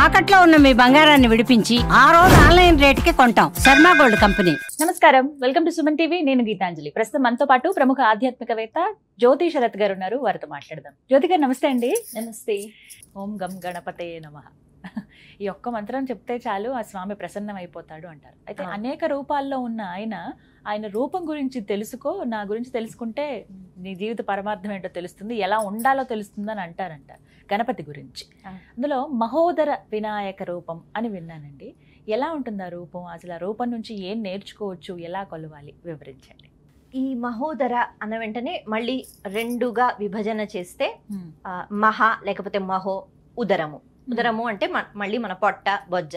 తాకట్లో ఉన్న మీ బంగారాన్ని విడిపించి ఆ రోజు ఆన్లైన్ రేటుకి కొంటాం. Sharma gold company. నమస్కారం, వెల్కమ్ టు సుమన్ టీవీ. నేను గీతాంజలి. ప్రస్తుతం మనతో పాటు ప్రముఖ ఆధ్యాత్మికవేత్త జ్యోతి శరత్ గారు ఉన్నారు. వారితో మాట్లాడదాం. జ్యోతి గారు నమస్తే అండి. నమస్తే. ఓం గం గణపతే నమః. ఈ ఒక్క మంత్రం చెప్తే చాలు ఆ స్వామి ప్రసన్నం అయిపోతాడు అంటారు. అయితే అనేక రూపాల్లో ఉన్న ఆయన రూపం గురించి తెలుసుకో, నా గురించి తెలుసుకుంటే నీ జీవిత పరమార్థం ఏంటో తెలుస్తుంది, ఎలా ఉండాలో తెలుస్తుంది అని అంటారంట గణపతి గురించి. అందులో మహోదర వినాయక రూపం అని విన్నానండి. ఎలా ఉంటుంది ఆ రూపం? అసలు ఆ రూపం నుంచి ఏం నేర్చుకోవచ్చు, ఎలా కొలవాలి, వివరించండి. ఈ మహోదర అన్న వెంటనే మళ్ళీ రెండుగా విభజన చేస్తే మహా లేకపోతే మహో, ఉదరము. ఉదరము అంటే మళ్ళీ మన పొట్ట, బొజ్జ.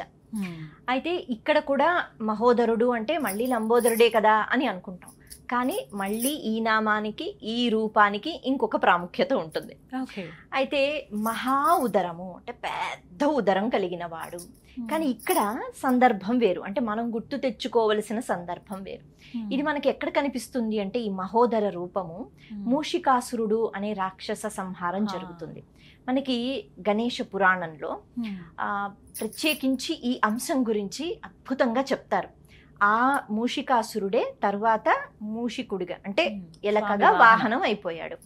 అయితే ఇక్కడ కూడా మహోదరుడు అంటే మళ్ళీ లంబోదరుడే కదా అని అనుకుంటాం. కానీ మళ్ళీ ఈ నామానికి, ఈ రూపానికి ఇంకొక ప్రాముఖ్యత ఉంటుంది. అయితే మహా ఉదరము అంటే పెద్ద ఉదరం కలిగిన వాడు. కానీ ఇక్కడ సందర్భం వేరు, అంటే మనం గుర్తు తెచ్చుకోవలసిన సందర్భం వేరు. ఇది మనకి ఎక్కడ కనిపిస్తుంది అంటే ఈ మహోదర రూపము మూషికాసురుడు అనే రాక్షస సంహారం జరుగుతుంది మనకి గణేష పురాణంలో. ప్రత్యేకించి ఈ అంశం గురించి అద్భుతంగా చెప్తారు. ఆ మూషికాసురుడే తర్వాత మూషికుడిగా అంటే ఎలకగా వాహనం అయిపోయాడు.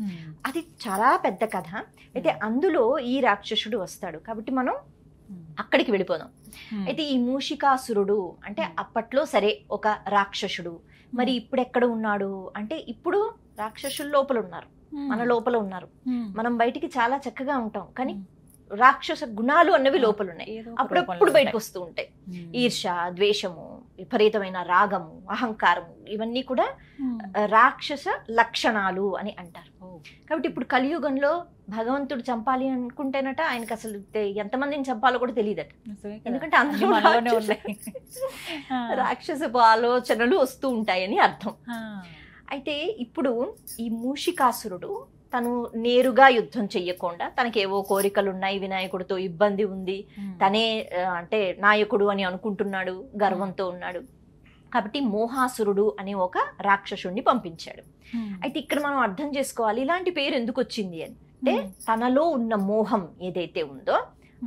అది చాలా పెద్ద కథ. అయితే అందులో ఈ రాక్షసుడు వస్తాడు కాబట్టి మనం అక్కడికి వెళ్ళిపోదాం. అయితే ఈ మూషికాసురుడు అంటే అప్పట్లో సరే ఒక రాక్షసుడు. మరి ఇప్పుడు ఎక్కడ ఉన్నాడు అంటే ఇప్పుడు రాక్షసుల లోపల ఉన్నారు, మన లోపల ఉన్నారు. మనం బయటికి చాలా చక్కగా ఉంటాం కానీ రాక్షస గుణాలు అన్నవి లోపల ఉన్నాయి, అప్పుడప్పుడు బయటకు వస్తూ ఉంటాయి. ఈర్ష, ద్వేషము, విపరీతమైన రాగము, అహంకారము, ఇవన్నీ కూడా రాక్షస లక్షణాలు అని అంటారు. కాబట్టి ఇప్పుడు కలియుగంలో భగవంతుడు చంపాలి అనుకుంటేనట ఆయనకు అసలు ఎంతమందిని చంపాలో కూడా తెలియదట. ఎందుకంటే అందులో రాక్షసపు ఆలోచనలు వస్తూ ఉంటాయని అర్థం. అయితే ఇప్పుడు ఈ మూషికాసురుడు తను నేరుగా యుద్ధం చెయ్యకుండా, తనకేవో కోరికలు ఉన్నాయి, వినాయకుడితో ఇబ్బంది ఉంది, తనే అంటే నాయకుడు అని అనుకుంటున్నాడు, గర్వంతో ఉన్నాడు. కాబట్టి మోహాసురుడు అనే ఒక రాక్షసుడిని పంపించాడు. అయితే ఇక్కడ మనం అర్థం చేసుకోవాలి ఇలాంటి పేరు ఎందుకు వచ్చింది అని. అంటే తనలో ఉన్న మోహం ఏదైతే ఉందో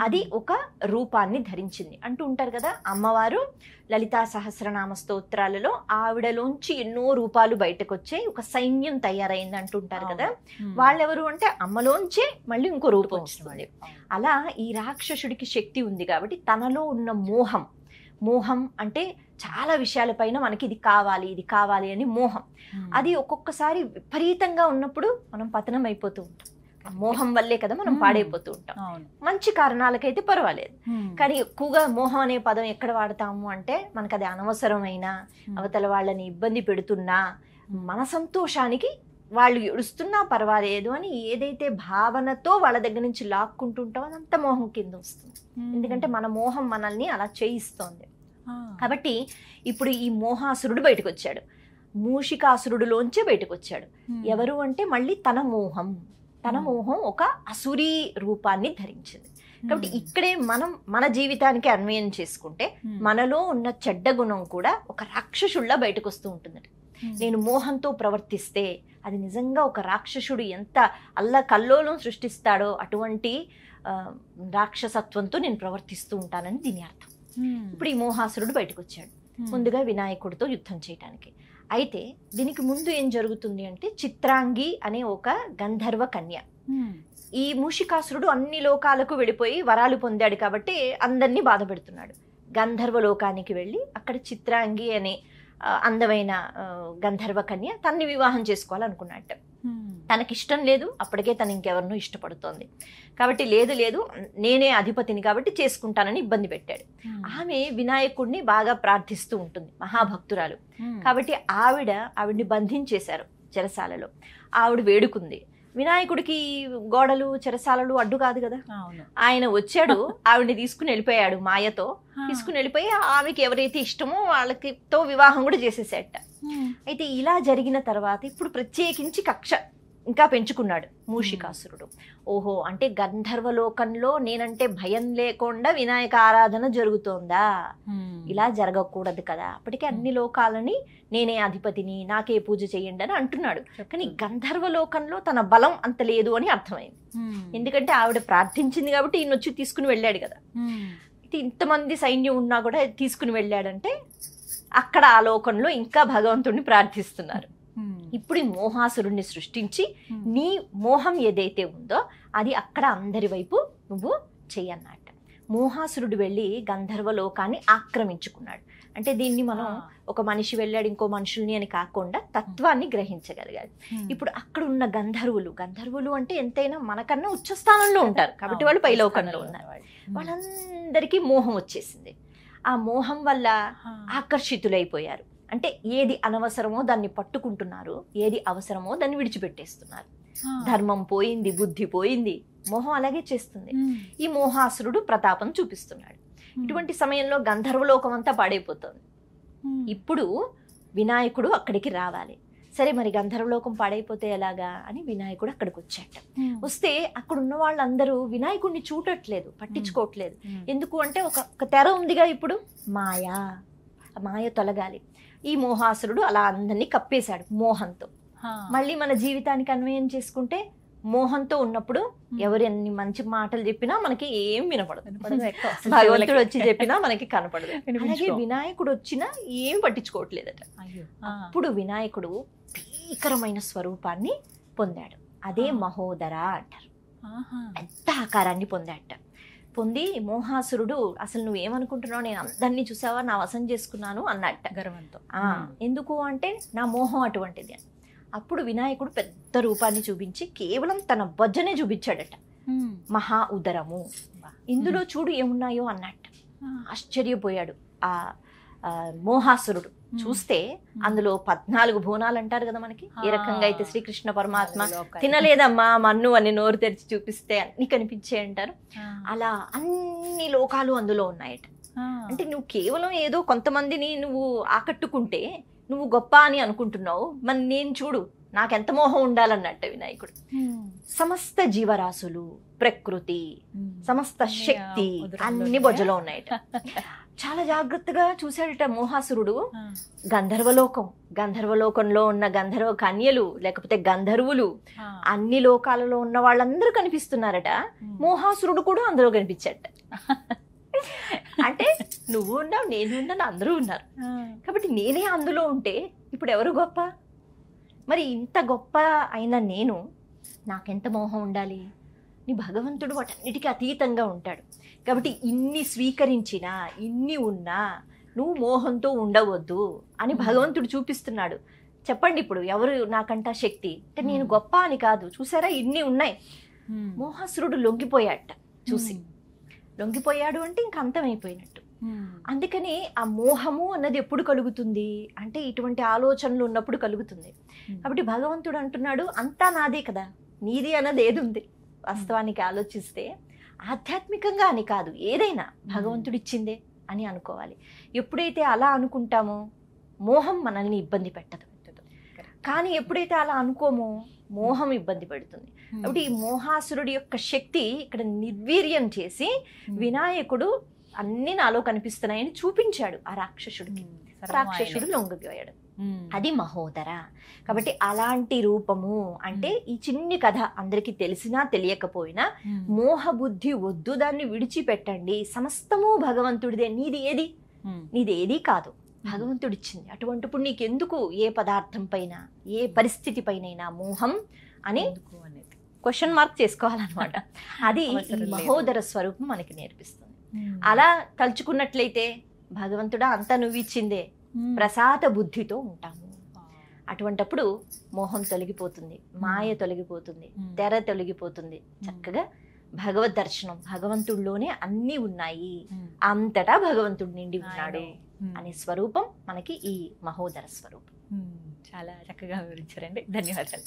అది ఒక రూపాన్ని ధరించింది అంటూ ఉంటారు కదా. అమ్మవారు లలితా సహస్రనామ స్తోత్రాలలో ఆవిడలోంచి ఎన్నో రూపాలు బయటకు వచ్చాయి, ఒక సైన్యం తయారైంది అంటుంటారు కదా. వాళ్ళెవరు అంటే అమ్మలోంచే మళ్ళీ ఇంకో రూపం వస్తుంది. అలా ఈ రాక్షసుడికి శక్తి ఉంది కాబట్టి తనలో ఉన్న మోహం అంటే చాలా విషయాలపైన మనకి ఇది కావాలి, ఇది కావాలి అని మోహం, అది ఒక్కొక్కసారి విపరీతంగా ఉన్నప్పుడు మనం పతనం అయిపోతూ ఉంటాం. మోహం వల్లే కదా మనం పాడైపోతూ ఉంటాం. మంచి కారణాలకైతే పర్వాలేదు, కానీ ఎక్కువగా మోహం అనే పదం ఎక్కడ వాడతాము అంటే మనకు అది అనవసరమైన, అవతల వాళ్ళని ఇబ్బంది పెడుతున్నా, మన సంతోషానికి వాళ్ళు ఏడుస్తున్నా పర్వాలేదు అని ఏదైతే భావనతో వాళ్ళ దగ్గర నుంచి లాక్కుంటుంటామో అదంతా మోహం కింద వస్తుంది. ఎందుకంటే మన మోహం మనల్ని అలా చేయిస్తోంది. కాబట్టి ఇప్పుడు ఈ మోహాసురుడు బయటకు వచ్చాడు, మూషికాసురుడులోంచే బయటకు వచ్చాడు. ఎవరు అంటే మళ్ళీ తన మోహం ఒక అసురీ రూపాన్ని ధరించింది. కాబట్టి ఇక్కడే మనం మన జీవితానికి అన్వయం చేసుకుంటే మనలో ఉన్న చెడ్డ గుణం కూడా ఒక రాక్షసుడిలా బయటకు వస్తూ ఉంటుందట. నేను మోహంతో ప్రవర్తిస్తే అది నిజంగా ఒక రాక్షసుడు ఎంత అల్లకల్లోలం సృష్టిస్తాడో అటువంటి రాక్షసత్వంతో నేను ప్రవర్తిస్తూ ఉంటానని దీని అర్థం. ఇప్పుడు ఈ మోహాసురుడు బయటకు వచ్చాడు ముందుగా వినాయకుడితో యుద్ధం చేయటానికి. అయితే దీనికి ముందు ఏం జరుగుతుంది అంటే చిత్రాంగి అనే ఒక గంధర్వ కన్య. ఈ మూషికాసురుడు అన్ని లోకాలకు వెళ్ళిపోయి వరాలు పొందాడు కాబట్టి అందరినీ బాధ పెడుతున్నాడు. గంధర్వ లోకానికి వెళ్ళి అక్కడ చిత్రాంగి అనే అందమైన గంధర్వ కన్య తన్ని వివాహం చేసుకోవాలనుకున్నట్టు. తనకిష్టం లేదు, అప్పటికే తను ఇంకెవరినో ఇష్టపడుతోంది కాబట్టి లేదు నేనే అధిపతిని కాబట్టి చేసుకుంటానని ఇబ్బంది పెట్టాడు. ఆమె వినాయకుడిని బాగా ప్రార్థిస్తూ ఉంటుంది, మహాభక్తురాలు కాబట్టి ఆవిడ్ని బంధించేశారు చెరసాలలో. ఆవిడ వేడుకుంది. వినాయకుడికి గోడలు, చెరసాలలు అడ్డు కాదు కదా. ఆయన వచ్చాడు, ఆవిడ్ని తీసుకుని వెళ్ళిపోయాడు, మాయతో తీసుకుని వెళ్ళిపోయి ఆమెకి ఎవరైతే ఇష్టమో వాళ్ళకితో వివాహం కూడా చేసేసేట. అయితే ఇలా జరిగిన తర్వాత ఇప్పుడు ప్రత్యేకించి కక్ష ఇంకా పెంచుకున్నాడు మూషికాసురుడు. ఓహో, అంటే గంధర్వలోకంలో నేనంటే భయం లేకుండా వినాయక ఆరాధన జరుగుతోందా, ఇలా జరగకూడదు కదా, అప్పటికే అన్ని లోకాలని నేనే అధిపతిని, నాకే పూజ చేయండి అని అంటున్నాడు. కానీ గంధర్వలోకంలో తన బలం అంత లేదు అని అర్థమైంది. ఎందుకంటే ఆవిడ ప్రార్థించింది కాబట్టి ఈయన వచ్చి తీసుకుని వెళ్ళాడు కదా. ఇంతమంది సైన్యం ఉన్నా కూడా తీసుకుని వెళ్ళాడంటే అక్కడ ఆ లోకంలో ఇంకా భగవంతుడిని ప్రార్థిస్తున్నారు. ఇప్పుడు ఈ మోహాసురుణ్ణి సృష్టించి నీ మోహం ఏదైతే ఉందో అది అక్కడ అందరి వైపు నువ్వు చెయ్యన్నట్ట. మోహాసురుడు వెళ్ళి గంధర్వ లోకాన్ని ఆక్రమించుకున్నాడు. అంటే దీన్ని మనం ఒక మనిషి వెళ్ళాడు ఇంకో మనుషుల్ని అని కాకుండా తత్వాన్ని గ్రహించగలిగాడు. ఇప్పుడు అక్కడ ఉన్న గంధర్వులు అంటే ఎంతైనా మనకన్నా ఉచ్చస్థానంలో ఉంటారు కాబట్టి వాళ్ళు పైలోకంలో ఉన్నారు. వాళ్ళందరికీ మోహం వచ్చేసింది. ఆ మోహం వల్ల ఆకర్షితులైపోయారు. అంటే ఏది అనవసరమో దాన్ని పట్టుకుంటున్నారు, ఏది అవసరమో దాన్ని విడిచిపెట్టేస్తున్నారు. ధర్మం పోయింది, బుద్ధి పోయింది, మోహం అలాగే చేస్తుంది. ఈ మోహాసురుడు ప్రతాపం చూపిస్తున్నాడు. ఇటువంటి సమయంలో గంధర్వలోకం అంతా పాడైపోతుంది. ఇప్పుడు వినాయకుడు అక్కడికి రావాలి. సరే, మరి గంధర్వలోకం పాడైపోతే ఎలాగా అని వినాయకుడు అక్కడికి వచ్చాట. వస్తే అక్కడ ఉన్న వాళ్ళందరూ వినాయకుడిని చూడట్లేదు, పట్టించుకోవట్లేదు. ఎందుకు అంటే ఒక తెర ఉందిగా, ఇప్పుడు మాయ తొలగాలి. ఈ మోహాసురుడు అలా అందరినీ కప్పేశాడు మోహంతో. మళ్ళీ మన జీవితానికి అన్వయం చేసుకుంటే మోహంతో ఉన్నప్పుడు ఎవరు ఎన్ని మంచి మాటలు చెప్పినా మనకి ఏం వినపడదు, భగవంతుడు వచ్చి చెప్పినా మనకి కనపడదు. అలాగే వినాయకుడు వచ్చినా ఏం పట్టించుకోవట్లేదట. అప్పుడు వినాయకుడు భీకరమైన స్వరూపాన్ని పొందాడు. అదే మహోదర అంటారు. పెద్ద ఆకారాన్ని పొంది మోహాసురుడు అసలు నువ్వేమనుకుంటున్నావు, నేను అందరినీ చూసావా, నా వశం చేసుకున్నాను అన్నట్ట గర్వంతో. ఎందుకు అంటే నా మోహం అటువంటిది అని. అప్పుడు వినాయకుడు పెద్ద రూపాన్ని చూపించి కేవలం తన బొజ్జనే చూపించాడట. మహా ఉదరము, ఇందులో చూడు ఏమున్నాయో అన్నట్టు. ఆశ్చర్యపోయాడు ఆ మోహాసురుడు. చూస్తే అందులో 14 భువనాలు అంటారు కదా మనకి. ఏ రకంగా అయితే శ్రీకృష్ణ పరమాత్మ తినలేదమ్మా మన్ను అని నోరు తెరిచి చూపిస్తే అన్ని కనిపించే అంటారు, అలా అన్ని లోకాలు అందులో ఉన్నాయట. అంటే నువ్వు కేవలం ఏదో కొంతమందిని నువ్వు ఆకట్టుకుంటే నువ్వు గొప్ప అని అనుకుంటున్నావు, మరి నేను చూడు నాకెంత మోహం ఉండాలన్నట్టు వినాయకుడు. సమస్త జీవరాశులు, ప్రకృతి, సమస్త శక్తి అన్ని బొజ్జలో ఉన్నాయట. చాలా జాగ్రత్తగా చూశాడట మోహాసురుడు. గంధర్వలోకంలో ఉన్న గంధర్వ కన్యలు లేకపోతే గంధర్వులు అన్ని లోకాలలో ఉన్న వాళ్ళందరూ కనిపిస్తున్నారట. మోహాసురుడు కూడా అందులో కనిపించాడట. అంటే నువ్వు ఉన్నావు, నేను ఉన్నాను, అందరూ ఉన్నారు. కాబట్టి నేనే అందులో ఉంటే ఇప్పుడు ఎవరు గొప్ప? మరి ఇంత గొప్ప అయిన నేను నాకెంత మోహం ఉండాలి? నీ భగవంతుడు వాటన్నిటికీ అతీతంగా ఉంటాడు. కాబట్టి ఇన్ని స్వీకరించినా ఇన్ని ఉన్నా నువ్వు మోహంతో ఉండవద్దు అని భగవంతుడు చూపిస్తున్నాడు. చెప్పండి ఇప్పుడు ఎవరు నాకంట శక్తి? అంటే నేను గొప్ప అని కాదు, చూసారా ఇన్ని ఉన్నాయి. మోహాసురుడు లొంగిపోయాట. లొంగిపోయాడు అంటే ఇంక అంతమైపోయినట్టు. అందుకని ఆ మోహము అన్నది ఎప్పుడు కలుగుతుంది అంటే ఇటువంటి ఆలోచనలు ఉన్నప్పుడు కలుగుతుంది. కాబట్టి భగవంతుడు అంటున్నాడు అంతా నాదే కదా, నీది అన్నది ఏది ఉంది? వాస్తవానికి ఆలోచిస్తే ఆధ్యాత్మికంగా అని కాదు, ఏదైనా భగవంతుడు ఇచ్చిందే అని అనుకోవాలి. ఎప్పుడైతే అలా అనుకుంటామో మోహం మనల్ని ఇబ్బంది పెట్టదు. కానీ ఎప్పుడైతే అలా అనుకోమో మోహం ఇబ్బంది పెడుతుంది. కాబట్టి ఈ మోహాసురుడి యొక్క శక్తి ఇక్కడ నిర్వీర్యం చేసి వినాయకుడు అన్ని నాలో కనిపిస్తున్నాయని చూపించాడు ఆ రాక్షసుడికి. రాక్షసుడు లొంగిపోయాడు. అది మహోదర. కాబట్టి అలాంటి రూపము అంటే ఈ చిన్ని కథ అందరికీ తెలిసినా తెలియకపోయినా మోహబుద్ధి వద్దు, దాన్ని విడిచిపెట్టండి. సమస్తము భగవంతుడిదే, నీది ఏది కాదు, భగవంతుడిచ్చింది. అటువంటిప్పుడు నీకెందుకు ఏ పదార్థం పైన ఏ పరిస్థితి పైనైనా మోహం అని క్వశ్చన్ మార్క్ చేసుకోవాలన్నమాట. అది మహోదర స్వరూపం మనకి నేర్పిస్తుంది. అలా తలుచుకున్నట్లయితే భగవంతుడా అంతా నువ్వు ఇచ్చిందే, ప్రసాద బుద్ధితో ఉంటాము. అటువంటప్పుడు మోహం తొలగిపోతుంది, మాయ తొలగిపోతుంది, తెర తొలగిపోతుంది. చక్కగా భగవద్ దర్శనం, భగవంతుడిలోనే అన్నీ ఉన్నాయి, అంతటా భగవంతుడు నిండి ఉన్నాడు అనే స్వరూపం మనకి ఈ మహోదర స్వరూపం. చాలా చక్కగా వివరించారండి, ధన్యవాదాలు.